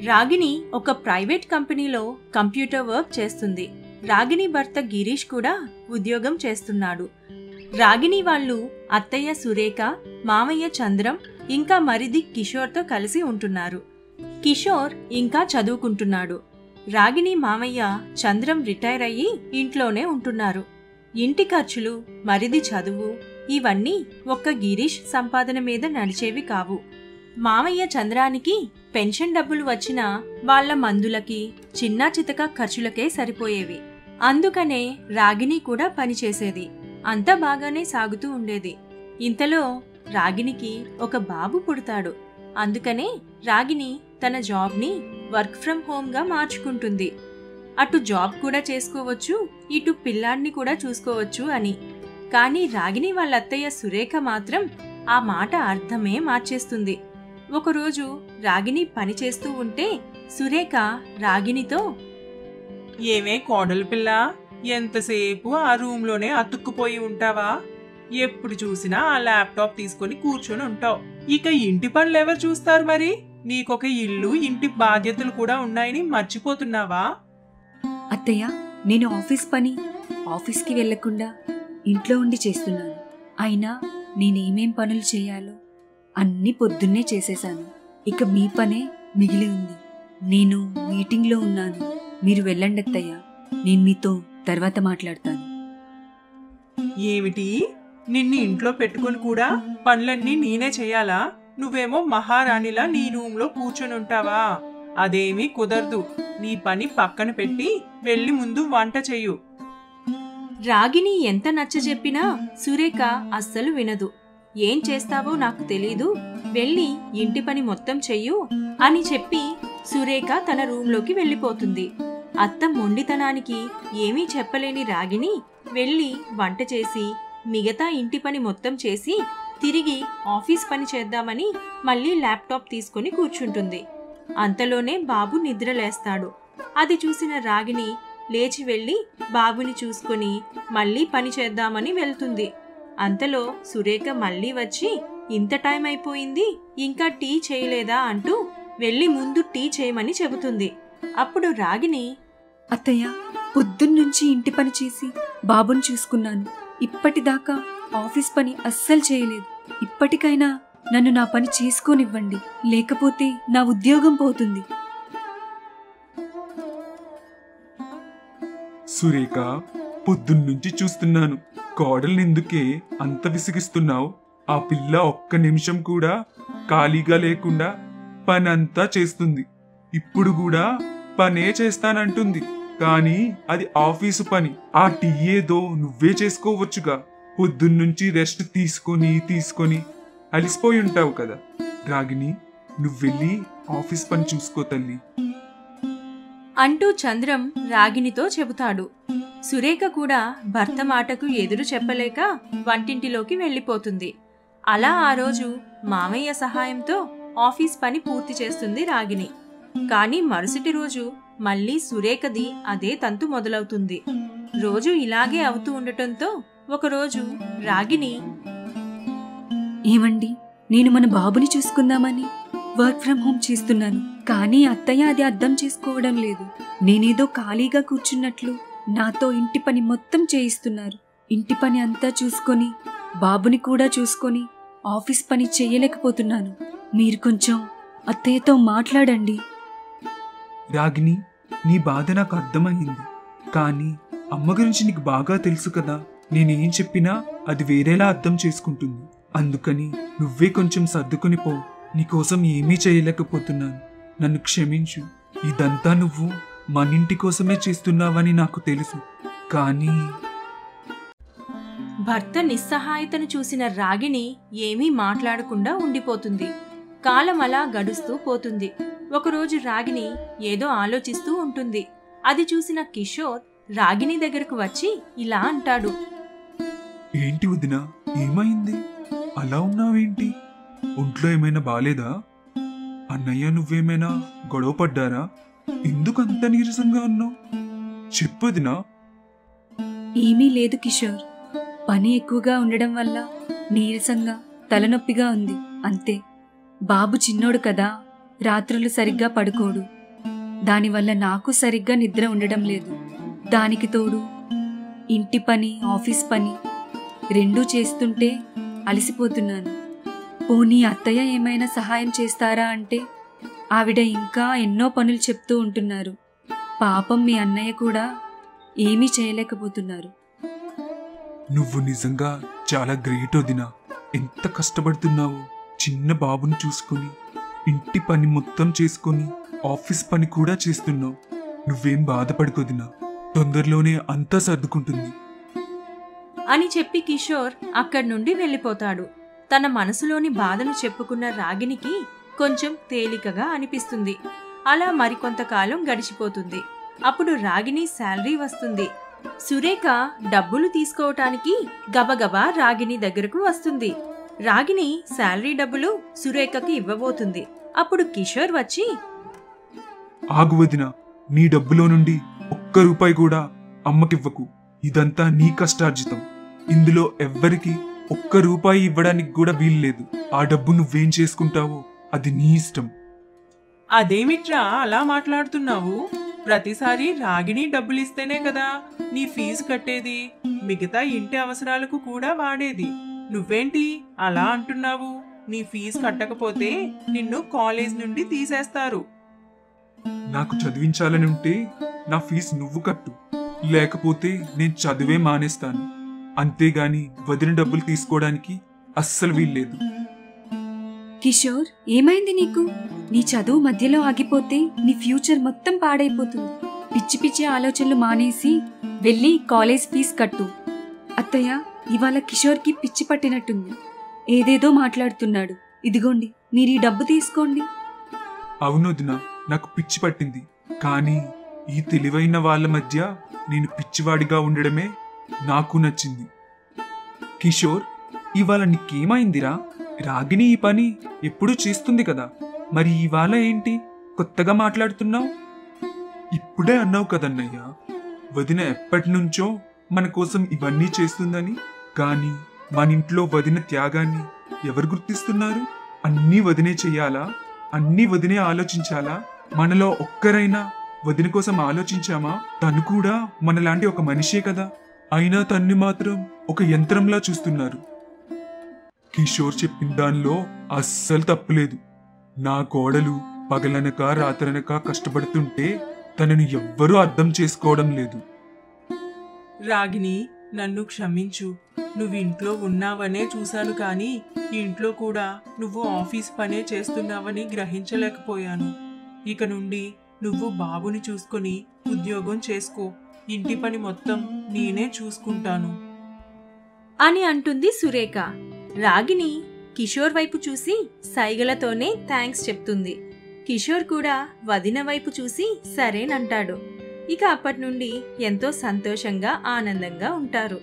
రాగిణి ఒక ప్రైవేట్ కంపెనీలో computer work చేస్తుంది. రాగిణి భర్త గిరీష్ కూడా ఉద్యోగం చేస్తున్నాడు. రాగిణి వాళ్ళు అత్తయ్య సురేఖ, మామయ్య చంద్రం, ఇంకా మరిది కిషోర్తో కలిసి ఉంటున్నారు. కిషోర్ ఇంకా చదువుకుంటున్నాడు. రాగిణి మామయ్య చంద్రం రిటైర్ అయ్యి ఇంట్లోనే ఉంటున్నారు. ఇంటి ఖర్చులు, మరిది చదువు ఇవన్నీ ఒక్క గిరీష్ సంపాదన మీద నడిచేవి కావు. మామయ్య చంద్రానికి పెన్షన్ డబ్బులు వచ్చినా వాళ్ల మందులకి, చిన్నా చితక ఖర్చులకే సరిపోయేవి. అందుకనే రాగిణి కూడా పనిచేసేది. అంతా బాగానే సాగుతూ ఉండేది. ఇంతలో రాగిణికి ఒక బాబు పుడతాడు. అందుకనే రాగిణి తన జాబ్ని వర్క్ ఫ్రం హోమ్గా మార్చుకుంటుంది. అటు జాబ్ కూడా చేసుకోవచ్చు, ఇటు పిల్లాడిని కూడా చూసుకోవచ్చు అని. కానీ రాగిణి వాళ్ళ అత్తయ్య సురేఖ మాత్రం ఆ మాట అర్థమే మార్చేస్తుంది. ఒకరోజు రాగిణి పని చేస్తూ ఉంటే సురేఖ రాగిణితో, ఏమే కోడలు పిల్ల, ఎంతసేపు ఆ రూమ్లోనే అతుక్కుపోయి ఉంటావా? ఎప్పుడు చూసినా ఆ ల్యాప్టాప్ తీసుకొని కూర్చొని ఉంటావు. ఇక ఇంటి పనులు ఎవరు చూస్తారు? మరి నీకొక ఇల్లు, ఇంటి బాధ్యతలు కూడా ఉన్నాయని మర్చిపోతున్నావా? అత్తయ్య, నేను ఆఫీస్కి వెళ్లకుండా ఇంట్లో ఉండి చేస్తున్నాను. అయినా నేనేమేం పనులు చేయాలో అన్నీ పొద్దున్నే చేసేశాను. ఇక మీ పనే మిగిలి ఉంది. నేను మీటింగ్లో ఉన్నాను. మీరు వెళ్ళండి అత్తయ్య, నేను మీతో తర్వాత మాట్లాడతాను. ఏమిటి, నిన్ను ఇంట్లో పెట్టుకుని కూడా పనులన్నీ నేనే చెయ్యాలా? నువ్వేమో మహారాణిలా నీ రూమ్లో కూర్చొని ఉంటావా? అదేమీ కుదరదు. నీ పని పక్కన పెట్టి వెళ్ళి ముందు వంట చెయ్యు. రాగిణి ఎంత నచ్చజెప్పినా సురేఖ అస్సలు వినదు. ఏం చేస్తావో నాకు తెలీదు, వెళ్ళి ఇంటి పని మొత్తం చెయ్యు అని చెప్పి సురేఖ తన రూంలోకి వెళ్ళిపోతుంది. అత్త మొండితనానికి ఏమీ చెప్పలేని రాగిణి వెళ్ళి వంట చేసి మిగతా ఇంటి పని మొత్తం చేసి తిరిగి ఆఫీస్ పని చేద్దామని మళ్ళీ ల్యాప్టాప్ తీసుకుని కూర్చుంటుంది. అంతలోనే బాబు నిద్రలేస్తాడు. అది చూసిన రాగిణి లేచి వెళ్ళి బాబుని చూసుకొని మళ్ళీ పని చేద్దామని వెళ్తుంది. అంతలో సురేఖ మళ్ళీ వచ్చి, ఇంత టైం అయిపోయింది, ఇంకా టీ చేయలేదా అంటూ వెళ్ళి ముందు టీ చేయమని చెబుతుంది. అప్పుడు రాగిణి, అత్తయ్య, పొద్దున్నుంచి ఇంటి పని చేసి బాబుని చూసుకున్నాను. ఇప్పటిదాకా ఆఫీస్ పని అస్సలు చేయలేదు. ఇప్పటికైనా నన్ను నా పని చేసుకోనివ్వండి, లేకపోతే నా ఉద్యోగం పోతుంది. సురేఖ, పొద్దున్నుంచి చూస్తున్నాను. కోడల్నెందుకే అంత విసిగిస్తున్నావు? ఆ పిల్ల ఒక్క నిమిషం కూడా ఖాళీగా లేకుండా పనంతా చేస్తుంది. ఇప్పుడు కూడా పనే చేస్తానంటుంది. కానీ అది ఆఫీసు పని. ఆ టీ ఏదో నువ్వే చేసుకోవచ్చుగా. పొద్దున్నుంచి రెస్ట్ తీసుకొని అలిసిపోయి ఉంటావు కదా. రాగిణి, నువ్వెళ్ళి ఆఫీస్ పని చూసుకో తల్లి అంటూ చంద్రం రాగిణితో చెబుతాడు. సురేఖ కూడా భర్త మాటకు ఎదురు చెప్పలేక వంటింటిలోకి వెళ్ళిపోతుంది. అలా ఆ రోజు మామయ్య సహాయంతో ఆఫీస్ పని పూర్తి చేస్తుంది రాగిణి. కానీ మరుసటి రోజు మళ్ళీ సురేఖది అదే తంతు మొదలవుతుంది. రోజు ఇలాగే అవుతూ ఉండటంతో ఒకరోజు రాగిణి, ఏమండి, నేను మన బాబుని చూసుకుందామని వర్క్ ఫ్రం హోమ్ చేస్తున్నాను. కానీ అత్తయ్య అది అర్థం చేసుకోవడం లేదు. నేనేదో ఖాళీగా కూర్చున్నట్లు నాతో ఇంటి పని మొత్తం చేయిస్తున్నారు. ఇంటి పని అంతా చూసుకొని బాబుని కూడా చూసుకొని ఆఫీస్ పని చేయలేకపోతున్నాను. మీరు కొంచెం అత్తయ్యతో మాట్లాడండి. రాగిణి, నీ బాధ నాకు అర్థమైంది. కానీ అమ్మ గురించి నీకు బాగా తెలుసు కదా. నేనేం చెప్పినా అది వేరేలా అర్థం చేసుకుంటుంది. అందుకని నువ్వే కొంచెం సర్దుకొని పో. నీకోసం ఏమీ చేయలేకపోతున్నాను. నన్ను క్షమించు. ఇదంతా నువ్వు మనింటి కోసమే చేస్తున్నావని నాకు తెలుసు. కానీ భర్త నిస్సహాయతను చూసిన రాగిణి ఏమీ మాట్లాడకుండా ఉండిపోతుంది. కాలం అలా గడుస్తూ పోతుంది. ఒకరోజు రాగిణి ఏదో ఆలోచిస్తూ ఉంటుంది. అది చూసిన కిషోర్ రాగిణి దగ్గరకు వచ్చి ఇలా అంటాడు, ఏంటి వదినా, ఏమైంది? అలా ఉన్నావేంటి? ఒంట్లో ఏమైనా బాలేదా? అన్నయ్య నువ్వేమైనా గొడవ పడ్డారా? ఎందుకు అంత నీరసంగా ఉన్నావు? చెప్పొదినా. ఏమీ లేదు కిషోర్, పని ఎక్కువగా ఉండడం వల్ల నీరసంగా తలనొప్పిగా ఉంది అంతే. బాబు చిన్నోడు కదా, రాత్రులు సరిగ్గా పడుకోడు. దానివల్ల నాకు సరిగ్గా నిద్ర ఉండడం లేదు. దానికి తోడు ఇంటి పని, ఆఫీస్ పని రెండూ చేస్తుంటే అలసిపోతున్నాను. పోనీ అత్తయ్య ఏమైనా సహాయం చేస్తారా అంటే ఆవిడ ఇంకా ఎన్నో పనులు చెప్తూ ఉంటున్నారు. పాపం మీ అన్నయ్య కూడా ఏమీ చేయలేకపోతున్నారు. నువ్వు నిజంగా చాలా గ్రేట్ వదినా. ఎంత కష్టపడుతున్నావో. చిన్న బాబుని చూసుకొని ఇంటి పని మొత్తం చేసుకొని ఆఫీస్ పని కూడా చేస్తున్నావు. నువ్వేం బాధపడుకోదినా, తొందరలోనే అంతా సర్దుకుంటుంది అని చెప్పి కిషోర్ అక్కడి నుండి వెళ్ళిపోతాడు. తన మనసులోని బాధను చెప్పుకున్న రాగినికి కొంచెం తేలికగా అనిపిస్తుంది. అలా మరికొంతకాలం గడిచిపోతుంది. అప్పుడు రాగిని శాలరీ వస్తుంది. సురేఖ డబ్బులు తీసుకోవటానికి గబగబా రాగిని దగ్గరకు వస్తుంది. రాగిని శాలరీ డబ్బులు సురేఖకి ఇవ్వబోతుంది. అప్పుడు కిషోర్ వచ్చి, ఆగు వదినా, నీ డబ్బులో నుండి ఒక్క రూపాయి కూడా అమ్మకివ్వకు. ఇదంతా నీ కష్టార్జితం. ఇందులో ఎవ్వరికి ఒక్క రూపాయి ఇవ్వడానికి కూడా వీల్లేదు. ఆ డబ్బు నువ్వేం చేసుకుంటావో అది నీ ఇష్టం. అదేమిట్రా అలా మాట్లాడుతున్నావు? ప్రతిసారి రాగిని డబ్బులిస్తేనే కదా నీ ఫీజు కట్టేది, మిగతా ఇంటి అవసరాలకు కూడా వాడేది. నువ్వేంటి అలా అంటున్నావు? నీ ఫీజు కట్టకపోతే నిన్ను కాలేజ్ నుండి తీసేస్తారు. నాకు చదివించాలని ఉంటే నా ఫీజు నువ్వు కట్టు, లేకపోతే నేను చదివే మానేస్తాను. అంతేగాని వదిన డబ్బులు తీసుకోవడానికి అస్సలు వీల్లేదు. కిషోర్, ఏమైంది నీకు? నీ చదువు మధ్యలో ఆగిపోతే నీ ఫ్యూచర్ మొత్తం పాడైపోతుంది. పిచ్చి పిచ్చి ఆలోచనలు మానేసి వెళ్ళి కాలేజ్ ఫీజు కట్టు. అత్తయ్య, ఇవాళ కిషోర్కి పిచ్చి పట్టినట్టుంది. ఏదేదో మాట్లాడుతున్నాడు. ఇదిగోండి, మీరు ఈ డబ్బు తీసుకోండి. అవును వదినా, నాకు పిచ్చి పట్టింది. కానీ ఈ తెలివైన వాళ్ళ మధ్య నేను పిచ్చివాడిగా ఉండడమే నాకు నచ్చింది. కిషోర్, ఇవాళ నీకేమైందిరా? రాగిని ఈ పని ఎప్పుడూ చేస్తుంది కదా, మరి ఇవాళ ఏంటి కొత్తగా మాట్లాడుతున్నావు? ఇప్పుడే అన్నావు కదన్నయ్యా, వదిన ఎప్పటి నుంచో మన కోసం ఇవన్నీ చేస్తుందని. కానీ మన ఇంట్లో వదిన త్యాగాన్ని ఎవరు గుర్తిస్తున్నారు? అన్నీ వదినే చెయ్యాలా? అన్నీ వదినే ఆలోచించాలా? మనలో ఒక్కరైనా వదిన కోసం ఆలోచించామా? తను కూడా మనలాంటి ఒక మనిషే కదా. అయినా తన్ని మాత్రం ఒక యంత్రంలా చూస్తున్నారు. కిషోర్ చెప్పిన దానిలో అస్సలు తప్పులేదు. నా కోడలు పగలనక రాత్రనక కష్టపడుతుంటే తనని ఎవ్వరూ అర్థం చేసుకోవడం లేదు. రాగిని, నన్ను క్షమించు. నువ్వు ఇంట్లో ఉన్నావనే చూశాను, కానీ ఇంట్లో కూడా నువ్వు ఆఫీస్ పనే చేస్తున్నావని గ్రహించలేకపోయాను. ఇక నుండి నువ్వు బాబుని చూసుకొని ఉద్యోగం చేసుకో. ఇంటి పని మొత్తం నేనే చూసుకుంటాను అని అంటుంది సురేఖ. రాగిని కిషోర్ వైపు చూసి సైగలతోనే థ్యాంక్స్ చెప్తుంది. కిషోర్ కూడా వదిన వైపు చూసి సరేనంటాడు. ఇక అప్పటి నుండి ఎంతో సంతోషంగా ఆనందంగా ఉంటారు.